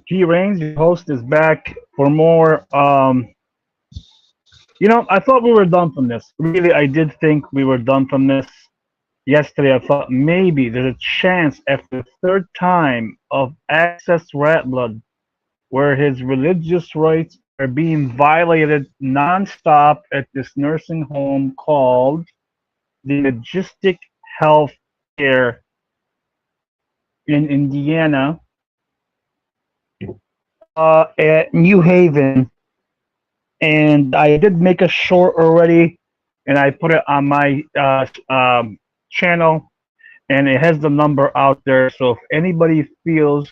G Reigns, your host, is back for more. I thought we were done from this. Really, I did think we were done from this yesterday. I thought maybe there's a chance after the third time of Access Ratblood, where his religious rights are being violated nonstop at this nursing home called the MaJestic Health Care in Indiana, at New Haven. And I did make a short already, and I put it on my channel, and it has the number out there. So if anybody feels,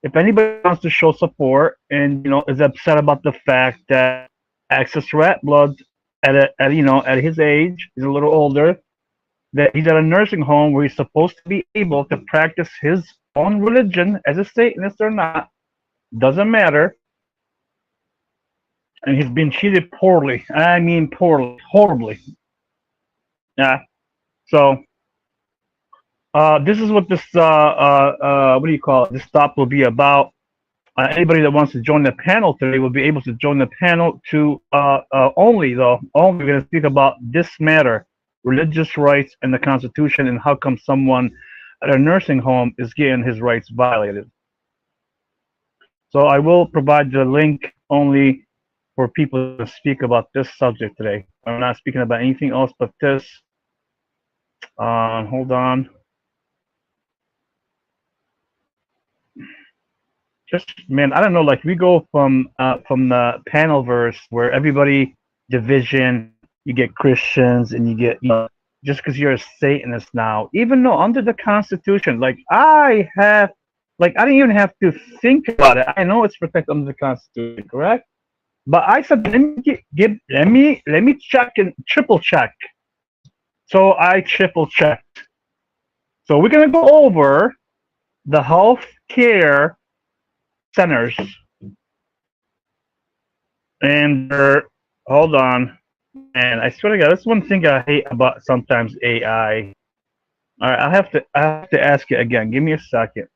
if anybody wants to show support and is upset about the fact that Access Rat Blood at his age, he's a little older, that he's at a nursing home where he's supposed to be able to practice his own religion as a Satanist or not, doesn't matter, and he's been treated poorly. I mean, poorly, horribly. Yeah. So this is what this what do you call it? This stop will be about. Anybody that wants to join the panel today will be able to join the panel. To only we're going to speak about this matter: religious rights and the Constitution, and how come someone at a nursing home is getting his rights violated. So I will provide the link only for people to speak about this subject today. I'm not speaking about anything else but this. Hold on. Just man, I don't know. Like we go from the panel verse where everybody division. You get Christians and you get just because you're a Satanist now. Even though under the Constitution, I didn't even have to think about it. I know it's protected under the Constitution, correct? But I said, let me check and triple check. So I triple checked. So we're gonna go over the health care centers, and hold on, and I swear to God, that's one thing I hate about sometimes AI. All right, I have to ask it again. Give me a second.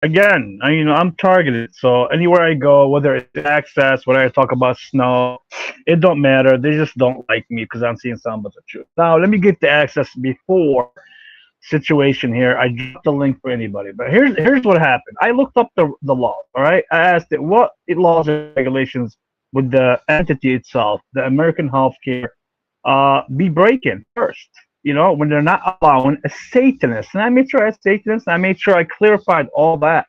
again, I'm targeted. So anywhere I go, whether it's access, whether I talk about snow, it don't matter. They just don't like me because I'm seeing some of the truth. Now, let me get the access before situation here. I dropped the link for anybody, but here's what happened. I looked up the law. All right, I asked it what laws and regulations would the entity itself, the American Healthcare, be breaking first. When they're not allowing a Satanist, and I made sure I had Satanist. I made sure I clarified all that.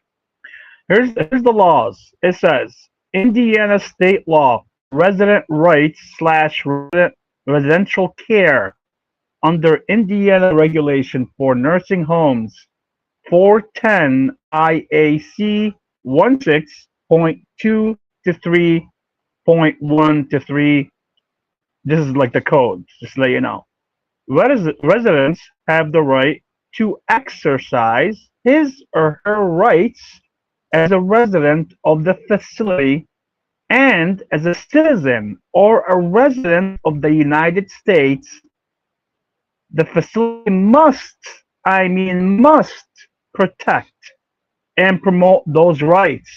Here's the laws. It says Indiana state law, resident rights slash residential care under Indiana regulation for nursing homes 410 IAC 16.2 to 3.1 to 3. This is like the code, just to let you know. Residents have the right to exercise his or her rights as a resident of the facility and as a citizen or a resident of the United States. The facility must protect and promote those rights.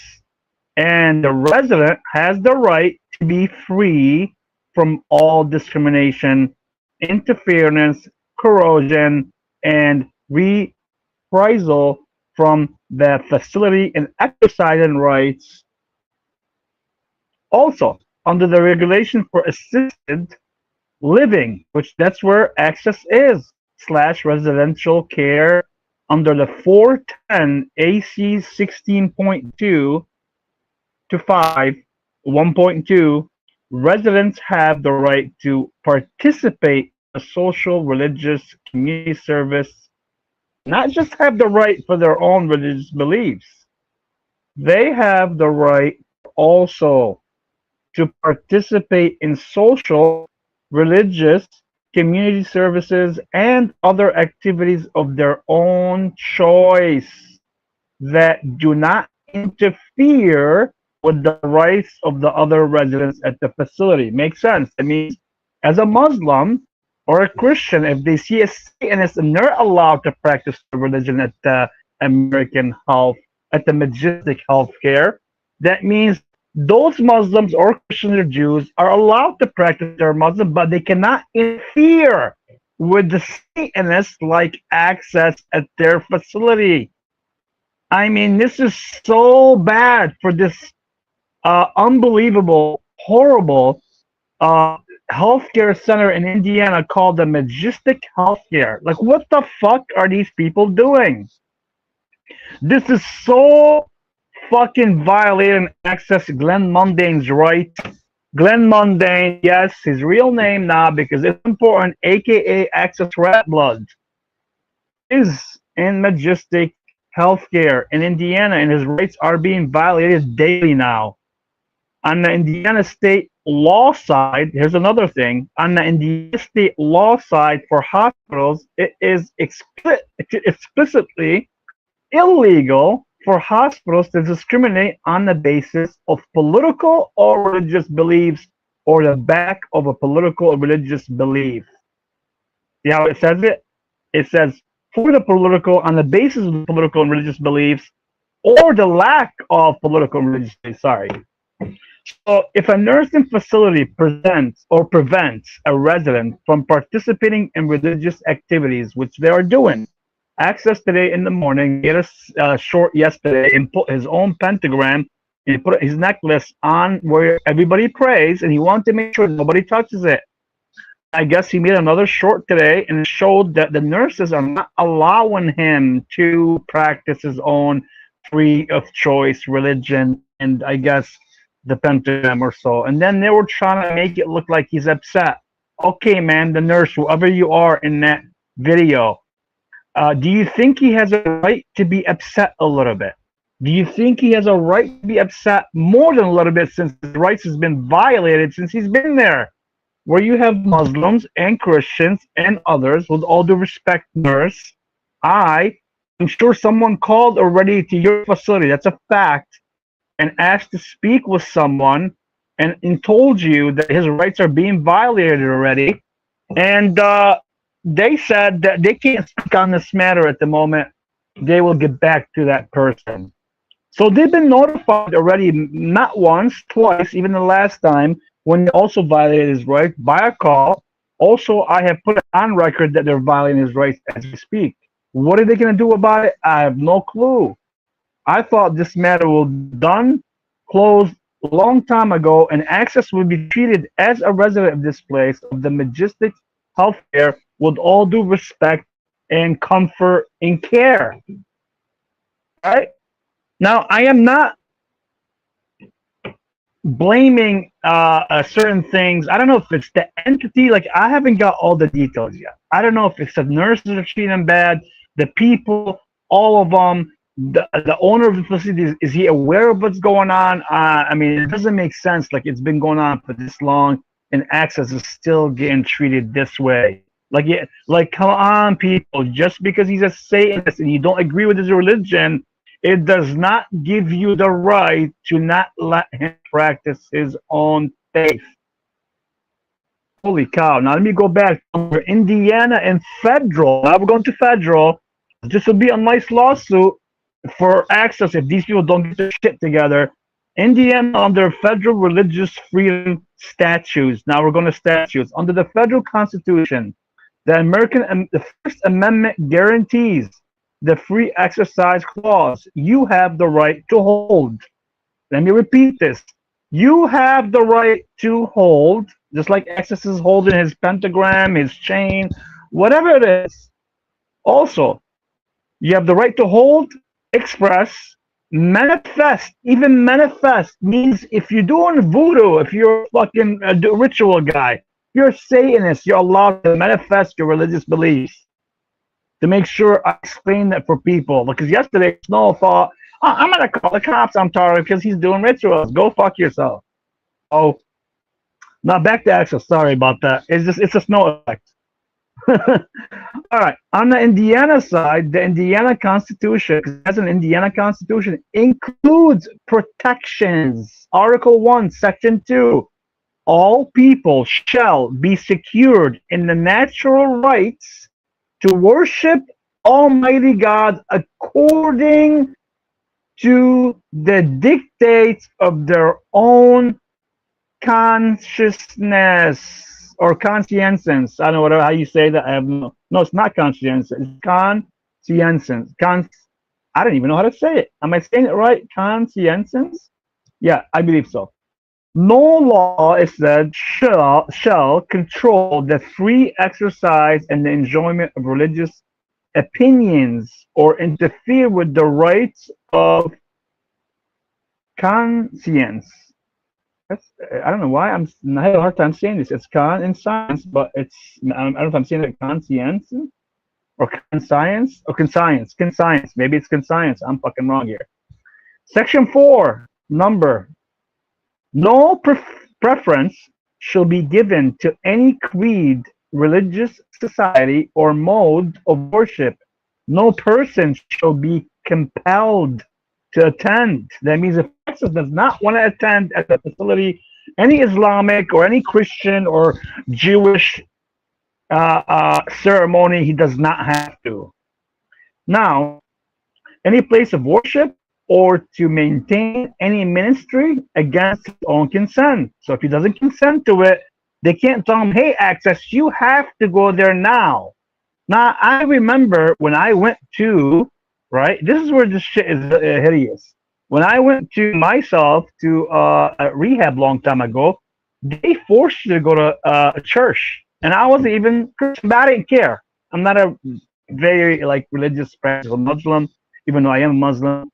And the resident has the right to be free from all discrimination, interference, corrosion, and reprisal from the facility and exercising rights. Also, under the regulation for assisted living, which that's where access is, slash residential care under the 410 AC 16.2 to 5, 1.2, residents have the right to participate in a social, religious, community service, not just have the right for their own religious beliefs. They have the right also to participate in social, religious, community services, and other activities of their own choice that do not interfere with the rights of the other residents at the facility. Makes sense. I mean, as a Muslim or a Christian, if they see a Satanist and they're allowed to practice the religion at the MaJestic healthcare, that means those Muslims or Christians or Jews are allowed to practice their Muslim, but they cannot interfere with the Satanists like access at their facility. I mean, this is so bad for this unbelievable, horrible healthcare center in Indiana called the MaJestic Healthcare. Like, what the fuck are these people doing? This is so fucking violating access Glenn Mundane's right. Glenn Mundane, yes, his real name now because it's important, aka Access Ratblood, is in MaJestic Healthcare in Indiana, and his rights are being violated daily now. On the Indiana state law side, here's another thing. On the Indiana state law side for hospitals, it is explicitly illegal for hospitals to discriminate on the basis of political or religious beliefs or the back of a political or religious belief. See how it says it? It says for the political, on the basis of the political and religious beliefs or the lack of political and religious beliefs. Sorry. So if a nursing facility prevents a resident from participating in religious activities, which they are doing, Access today in the morning made a short yesterday and put his own pentagram and he put his necklace on where everybody prays, and he wanted to make sure nobody touches it. I guess he made another short today and showed that the nurses are not allowing him to practice his own free of choice religion and I guess the pentagram or so. And then they were trying to make it look like he's upset. Okay, man, the nurse, whoever you are in that video, do you think he has a right to be upset a little bit? Do you think he has a right to be upset more than a little bit since his rights has been violated since he's been there? Where you have Muslims and Christians and others, with all due respect, nurse, I'm sure someone called already to your facility, that's a fact, and asked to speak with someone and told you that his rights are being violated already. And they said that they can't speak on this matter at the moment. They will get back to that person. So they've been notified already, not once, twice, even the last time when they also violated his rights by a call. Also, I have put it on record that they're violating his rights as we speak. What are they going to do about it? I have no clue. I thought this matter was done, closed a long time ago, and Access would be treated as a resident of this place, of the MaJestic Healthcare, with all due respect and comfort and care. Right? Now, I am not blaming certain things. I don't know if it's the entity. Like, I haven't got all the details yet. I don't know if it's the nurses are treating them bad, the people, all of them. The owner of the facility, is he aware of what's going on? I mean, it doesn't make sense. Like, it's been going on for this long, and Access is still getting treated this way. Like, yeah, like, come on, people. Just because he's a Satanist and you don't agree with his religion, it does not give you the right to not let him practice his own faith. Holy cow. Now let me go back to Indiana and federal. Now we're going to federal. This will be a nice lawsuit for Access if these people don't get their shit together. Indiana under federal religious freedom statutes. Now we're going to statutes. Under the federal constitution, the First Amendment guarantees the free exercise clause. You have the right to hold. Let me repeat this. You have the right to hold, just like Access is holding his pentagram, his chain, whatever it is. Also, you have the right to hold, express, manifest. Even manifest means if you're doing voodoo, if you're a fucking ritual guy, you're a Satanist, you're allowed to manifest your religious beliefs. To make sure I explain that for people. Because yesterday, Snow thought, oh, I'm going to call the cops on Tara because he's doing rituals. Go fuck yourself. Oh, now back to Access. Sorry about that. It's a Snow effect. All right. On the Indiana side, the Indiana Constitution, because it has an Indiana Constitution, includes protections. Article 1, Section 2. All people shall be secured in the natural rights to worship Almighty God according to the dictates of their own consciousness or conscience. I don't know how you say that. I have no, it's not conscience. It's conscience. I don't even know how to say it. Am I saying it right? Conscience? Yeah, I believe so. No law, it said, shall control the free exercise and the enjoyment of religious opinions or interfere with the rights of conscience. I don't know why I have a hard time saying this. It's con in science, but I don't know if I'm saying it conscience or conscience or conscience. Conscience. Maybe it's conscience. I'm fucking wrong here. Section 4, number. No preference shall be given to any creed, religious society, or mode of worship. No person shall be compelled to attend. That means if Texas does not want to attend at the facility any Islamic or any Christian or Jewish ceremony, he does not have to. Now, any place of worship or to maintain any ministry against his own consent. So if he doesn't consent to it, they can't tell him, hey, Access, you have to go there now. Now, I remember when I went to, right, this is where this shit is hideous. When I went to myself to a rehab long time ago, they forced you to go to a church. And I wasn't even Christian, but I didn't care. I'm not a very, like, religious practical Muslim, even though I am a Muslim.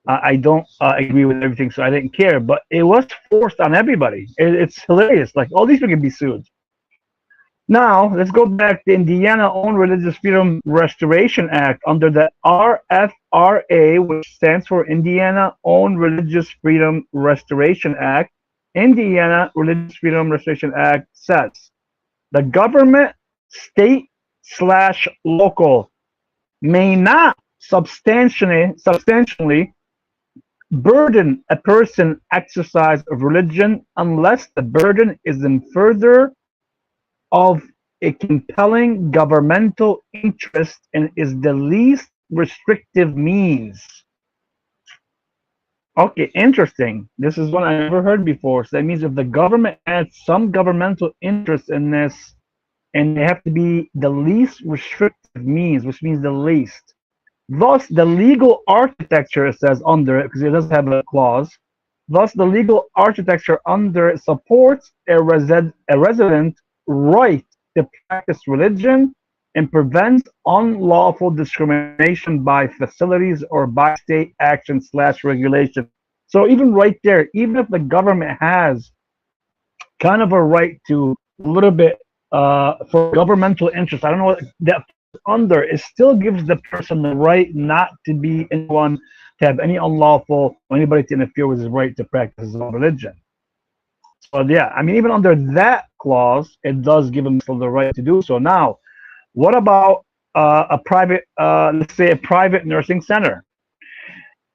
I don't agree with everything, so I didn't care. But it was forced on everybody. It's hilarious. Like, all these people can be sued. Now, let's go back to Indiana Own Religious Freedom Restoration Act under the RFRA, which stands for Indiana Own Religious Freedom Restoration Act. Indiana Religious Freedom Restoration Act says the government, state/local, may not substantially burden a person exercise of religion unless the burden is in further of a compelling governmental interest and is the least restrictive means. Okay, interesting. This is one I never heard before. So that means if the government adds some governmental interest in this, and they have to be the least restrictive means, which means the least. Thus, the legal architecture, it says under it, because it doesn't have a clause. Thus, the legal architecture under it supports a resident right to practice religion and prevents unlawful discrimination by facilities or by state action slash regulation. So even right there, even if the government has kind of a right to a little bit for governmental interest. I don't know what that under. It still gives the person the right not to be anyone to have any unlawful or anybody to interfere with his right to practice his own religion. So yeah, I mean even under that clause, it does give him still the right to do so. Now, what about a private, let's say a private nursing center?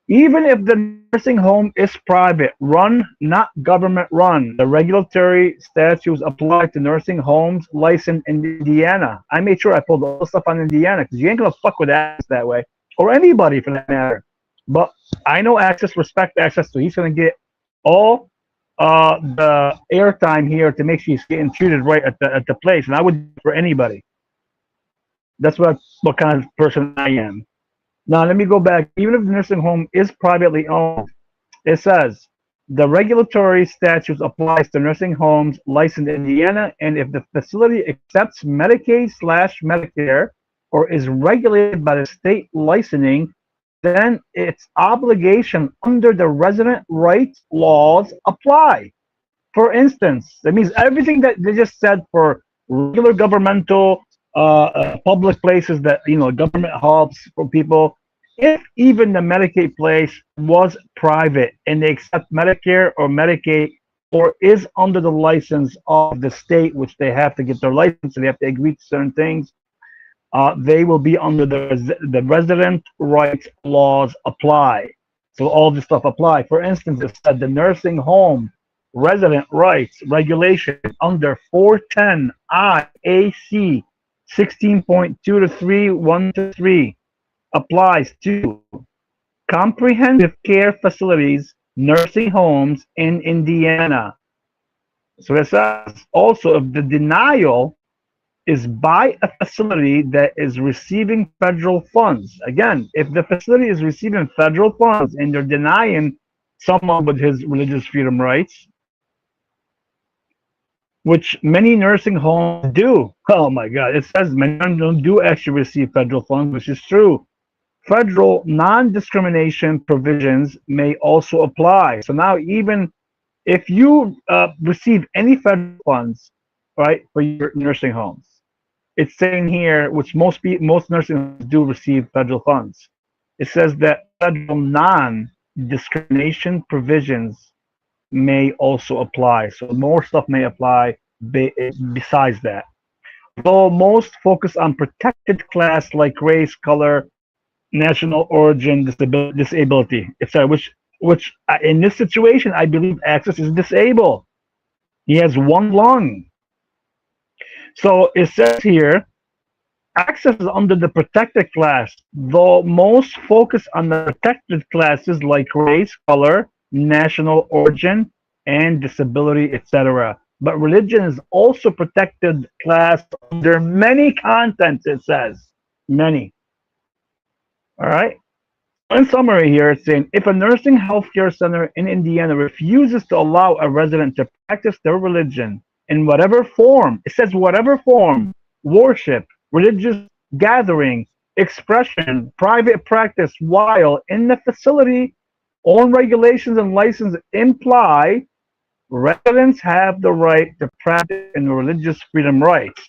Even if the nursing home is private, run, not government run, the regulatory statutes apply to nursing homes licensed in Indiana. I made sure I pulled all the stuff on Indiana because you ain't gonna fuck with Access that way, or anybody for that matter. But I know Access, respect Access, so he's gonna get all the airtime here to make sure he's getting treated right at the place, and I would do for anybody. That's what kind of person I am. Now let me go back. Even if the nursing home is privately owned, it says the regulatory statutes applies to nursing homes licensed in Indiana, and if the facility accepts Medicaid slash Medicare or is regulated by the state licensing, then its obligation under the resident rights laws apply. For instance, that means everything that they just said for regular governmental public places that government helps for people. If even the Medicaid place was private and they accept Medicare or Medicaid or is under the license of the state, which they have to get their license, so they have to agree to certain things, they will be under the resident rights laws apply. So all this stuff apply. For instance, it said the nursing home resident rights regulation under 410 IAC 16.2 to 3, 1 to 3 applies to comprehensive care facilities, nursing homes in Indiana. So it says also if the denial is by a facility that is receiving federal funds. Again, if the facility is receiving federal funds and they're denying someone with his religious freedom rights, which many nursing homes do. Oh my God, it says many of them do actually receive federal funds, which is true. Federal non-discrimination provisions may also apply. So now even if you receive any federal funds, right, for your nursing homes, it's saying here, which most nursing homes do receive federal funds. It says that federal non-discrimination provisions may also apply. So more stuff may apply besides that. Though most focus on protected class like race, color, national origin, disability, etc. Which in this situation, I believe Access is disabled. He has one lung. So it says here, Access is under the protected class, though most focus on the protected classes like race, color, national origin, and disability, etc. But religion is also protected class under many contents, it says. Many. All right. In summary here, it's saying if a nursing healthcare center in Indiana refuses to allow a resident to practice their religion in whatever form, it says whatever form, worship, religious gathering, expression, private practice, while in the facility, all regulations and licenses imply residents have the right to practice in religious freedom rights.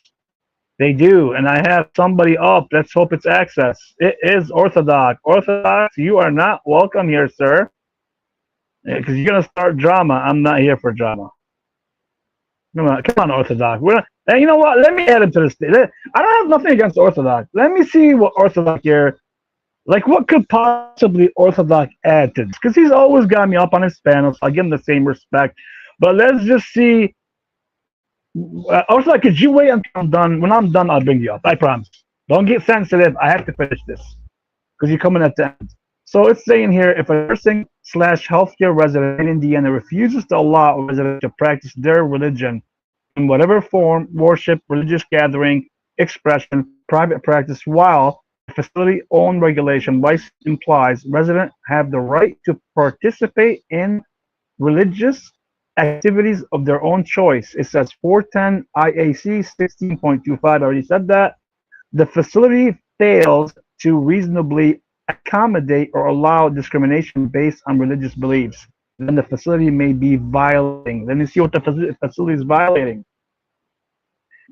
They do, and I have somebody up. Let's hope it's Access. It is Orthodox. Orthodox, you are not welcome here, sir. Because you're gonna start drama. I'm not here for drama. Come on, Orthodox. And you know what? Let me add him to this. I don't have nothing against Orthodox. Let me see what Orthodox here. Like, what could possibly Orthodox add to this? Because he's always got me up on his panel, so I give him the same respect. But let's just see. Also, could you wait until I'm done? When I'm done, I'll bring you up. I promise. Don't get sensitive. I have to finish this because you're coming at the end. So it's saying here, if a nursing slash healthcare resident in Indiana refuses to allow a resident to practice their religion in whatever form, worship, religious gathering, expression, private practice, while the facility own regulation license implies residents have the right to participate in religious activities of their own choice. It says 410 IAC 16.25. I already said that. The facility fails to reasonably accommodate or allow discrimination based on religious beliefs, then the facility may be violating. Let me see what the facility is violating.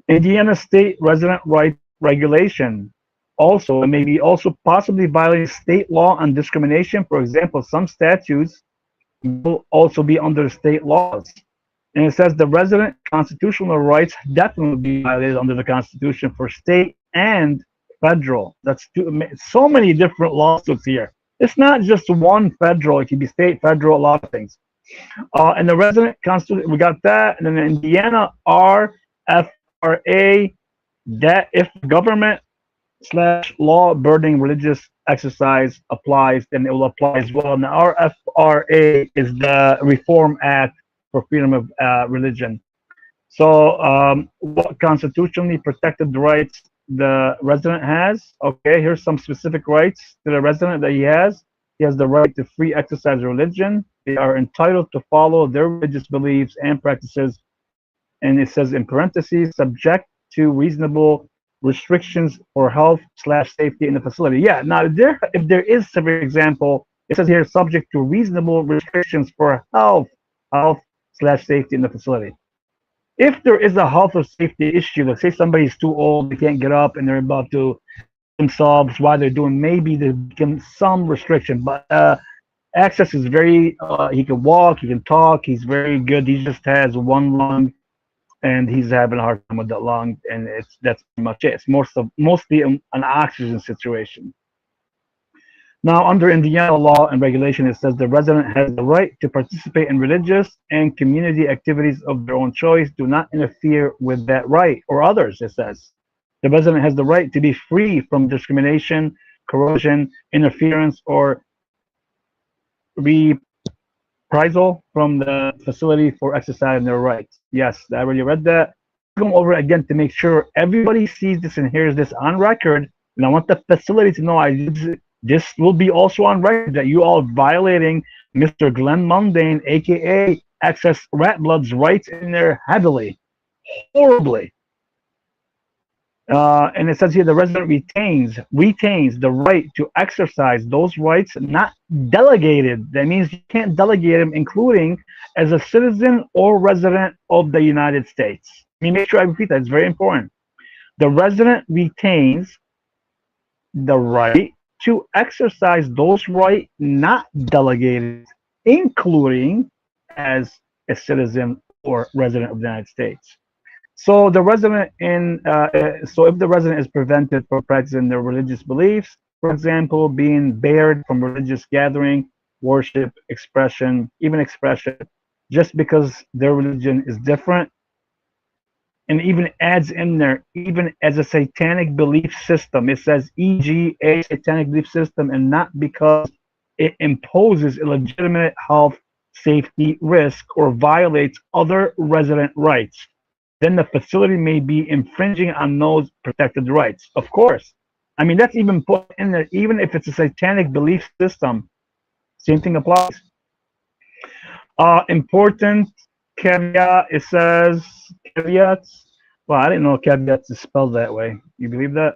Indiana State Resident Rights Regulation. Also, it may be also possibly violating state law on discrimination. For example, some statutes will also be under state laws. And it says the resident constitutional rights definitely be violated under the Constitution for state and federal. That's so many different lawsuits here. It's not just one federal. It can be state, federal, a lot of things. And the resident constitution, we got that. And then the Indiana RFRA, that if government slash law burdening religious exercise applies, then it will apply as well. And the RFRA is the Reform Act for freedom of religion. So what constitutionally protected rights the resident has? Okay, here's some specific rights to the resident that he has. He has the right to free exercise religion. They are entitled to follow their religious beliefs and practices. And it says in parentheses, subject to reasonable restrictions for health slash safety in the facility. Yeah, now if there is, for example, it says here subject to reasonable restrictions for health slash safety in the facility. If there is a health or safety issue, let's say somebody's too old, they can't get up, and they're about to themselves while they're doing, maybe there can some restriction, but access is very, he can walk, he can talk, he's very good. He just has one lung, and he's having a hard time with that lung, and that's pretty much it. It's mostly an oxygen situation. Now, under Indiana law and regulation, it says the resident has the right to participate in religious and community activities of their own choice. Do not interfere with that right or others, it says. The resident has the right to be free from discrimination, corrosion, interference, or reprisal from the facility for exercising their rights. Yes, I already read that. Go over it again to make sure everybody sees this and hears this on record. And I want the facility to know this will be also on record that you all violating Mr. Glenn Mundane, aka Access Ratblood's rights in there heavily, horribly. And it says here the resident retains the right to exercise those rights, not delegated. That means you can't delegate them, including as a citizen or resident of the United States. Let me make sure I repeat that. It's very important. The resident retains the right to exercise those rights not delegated, including as a citizen or resident of the United States. So the resident so if the resident is prevented from practicing their religious beliefs, for example, being barred from religious gathering, worship, expression, just because their religion is different, and even adds in there, even as a satanic belief system. It says, e.g., a satanic belief system, and not because it imposes a legitimate health, safety risk or violates other resident rights. Then the facility may be infringing on those protected rights. Of course. I mean, that's even put in there, even if it's a satanic belief system. Same thing applies. Important caveat, it says, caveats. Well, I didn't know caveats is spelled that way. You believe that?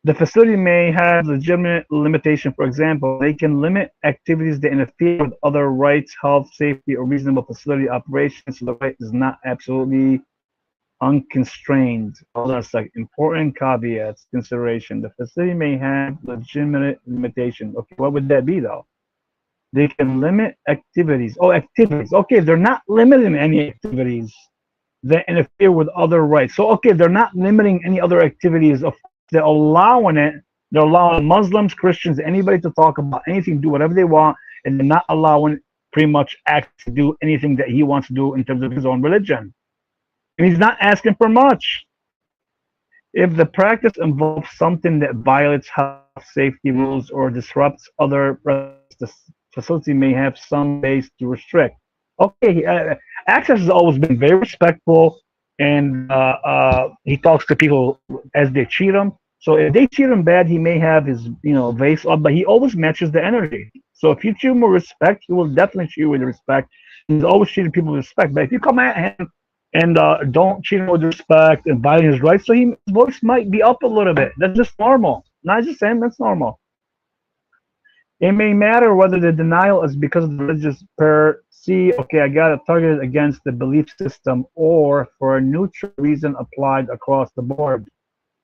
The facility may have legitimate limitation. For example, they can limit activities that interfere with other rights, health, safety, or reasonable facility operations. So the right is not absolutely unconstrained. Hold on a second. Important caveats, consideration. The facility may have legitimate limitation. Okay, what would that be though? They can limit activities. Oh, activities. Okay, they're not limiting any activities that interfere with other rights. So, okay, they're not limiting any other activities. They're allowing it. They're allowing Muslims, Christians, anybody to talk about anything, do whatever they want, and they're not allowing pretty much X to do anything that he wants to do in terms of his own religion. And he's not asking for much. If the practice involves something that violates health safety rules or disrupts other residents, the facility may have some ways to restrict. Okay, Access has always been very respectful, and he talks to people as they treat him. So if they treat him bad, he may have his vase up, but he always matches the energy. So if you treat him with respect, he will definitely treat you with respect. He's always treating people with respect. But if you come at him and don't treat him with respect and violate his rights, so his voice might be up a little bit. That's just normal. Not just saying that's normal. It may matter whether the denial is because of the religious per se, okay, I got it targeted against the belief system, or for a neutral reason applied across the board.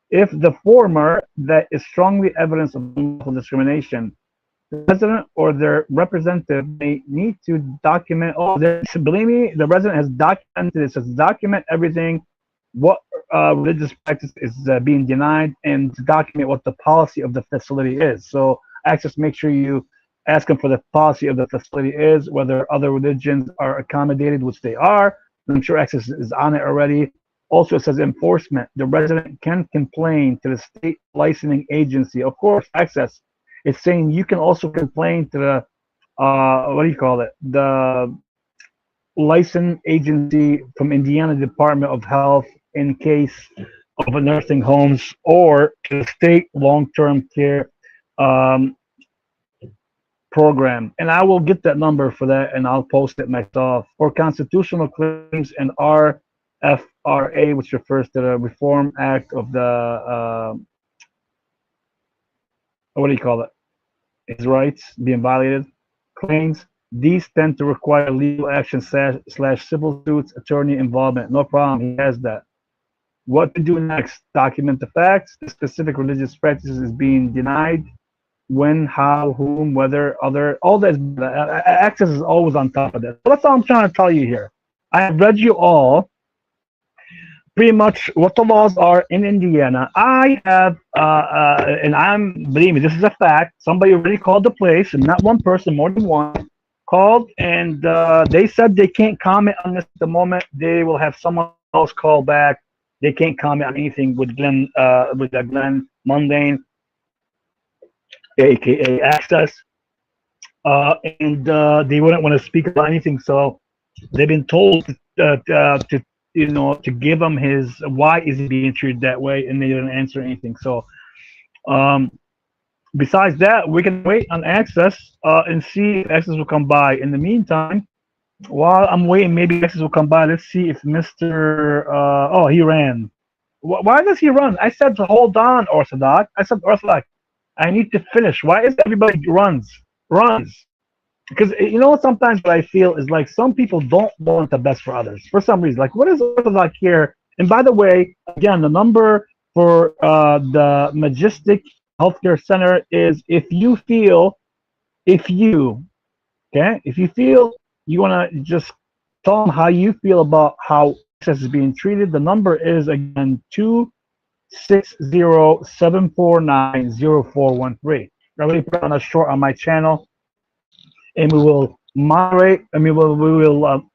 If the former, that is strongly evidence of unlawful discrimination. The resident or their representative may need to document. Oh, believe me, the resident has documented it. Says document everything, what religious practice is being denied, and to document what the policy of the facility is. So Access, make sure you ask them for the policy of the facility is, whether other religions are accommodated, which they are. I'm sure Access is on it already. Also, it says enforcement. The resident can complain to the state licensing agency. Of course, Access. It's saying you can also complain to the the license agency from Indiana Department of Health in case of a nursing homes, or to the state long-term care program. And I will get that number for that, and I'll post it myself. For constitutional claims and RFRA, which refers to the Reform Act of the his rights being violated claims. These tend to require legal action slash civil suits, attorney involvement. No problem. He has that. What to do next? Document the facts. The specific religious practices is being denied. When, how, whom, whether, other. All that. Access is always on top of that. So that's all I'm trying to tell you here. I have read you all pretty much what the laws are in Indiana. I have, and believe me, this is a fact. Somebody already called the place, and not one person, more than one, called, and they said they can't comment on this at the moment. They will have someone else call back. They can't comment on anything with Glenn Mundane, aka Access, and they wouldn't want to speak about anything. So they've been told to give him his why is he being treated that way, and they didn't answer anything. So besides that, we can wait on Access and see if Access will come by. In the meantime, while I'm waiting, maybe Access will come by. Let's see if Mr. He ran. Why does he run? I said to hold on, Orthodox. I said, Orthodox, I need to finish. Why is everybody runs? Because sometimes what I feel is like some people don't want the best for others for some reason. Like, what is Orthodox here? And by the way, again, the number for the MaJestic Healthcare Center is if you feel you want to just tell them how you feel about how Access is being treated. The number is again 260-749-0413. I already put on a short on my channel, and we will moderate. I mean, we will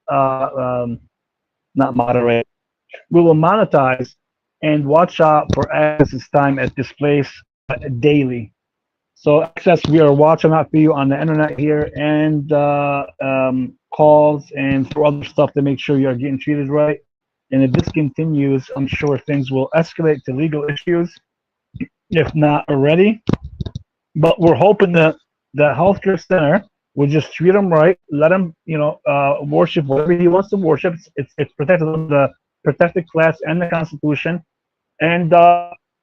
not moderate. We will monetize and watch out for Access's time at this place daily. So Access, we are watching out for you on the internet here, and calls and for other stuff to make sure you are getting treated right. And if this continues, I'm sure things will escalate to legal issues, if not already. But we're hoping that the healthcare center will just treat him right, let him, worship whatever he wants to worship. It's protected under the protected class and the Constitution, and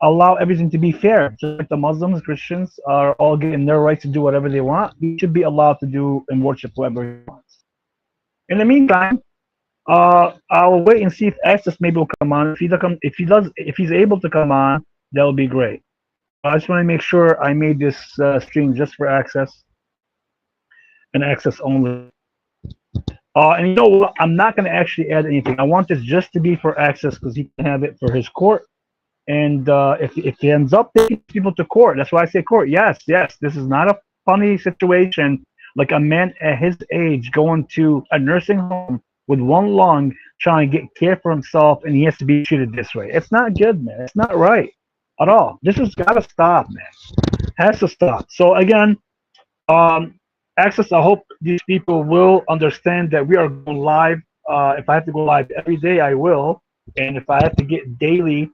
allow everything to be fair. Just like the Muslims, Christians are all getting their right to do whatever they want. He should be allowed to do and worship whatever he wants. In the meantime, I'll wait and see if Access maybe will come on. If he's able to come on, that would be great. I just want to make sure I made this stream just for Access and Access only. And you know what? I'm not going to actually add anything. I want this just to be for Access because he can have it for his court. And if he ends up taking people to court, that's why I say court. Yes, this is not a funny situation. Like a man at his age going to a nursing home with one lung, trying to get care for himself, and he has to be treated this way. It's not good, man. It's not right at all. This has got to stop, man. has to stop. So again, Access, I hope these people will understand that we are going live. If I have to go live every day, I will. And if I have to get daily,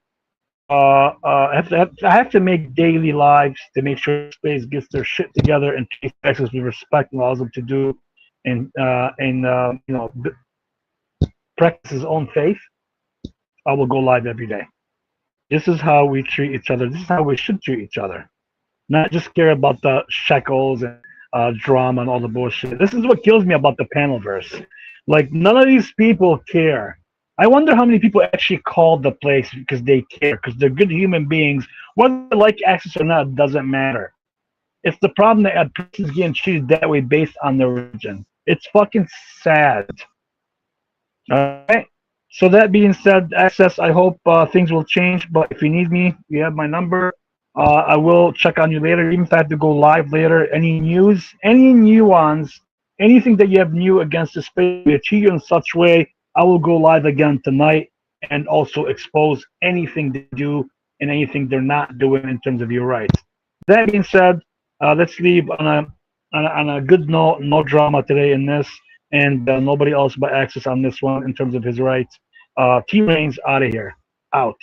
I have to make daily lives to make sure Space gets their shit together and treats Access with respect and allows them to do and practice his own faith. I will go live every day. This is how we treat each other. This is how we should treat each other. Not just care about the shekels and drama and all the bullshit. This is what kills me about the panelverse. Like, none of these people care. I wonder how many people actually called the place because they care, because they're good human beings. Whether they like Access or not doesn't matter. It's the problem that a person's getting treated that way based on their religion. It's fucking sad. Alright? So that being said, Access, I hope things will change, but if you need me, you have my number. I will check on you later, even if I have to go live later. Any news, any nuance, anything that you have new against the space, we treat you in such way, I will go live again tonight and also expose anything they do and anything they're not doing in terms of your rights. That being said, let's leave on a good note. No drama today in this, and nobody else but Access on this one in terms of his rights. T Reigns out of here. Out.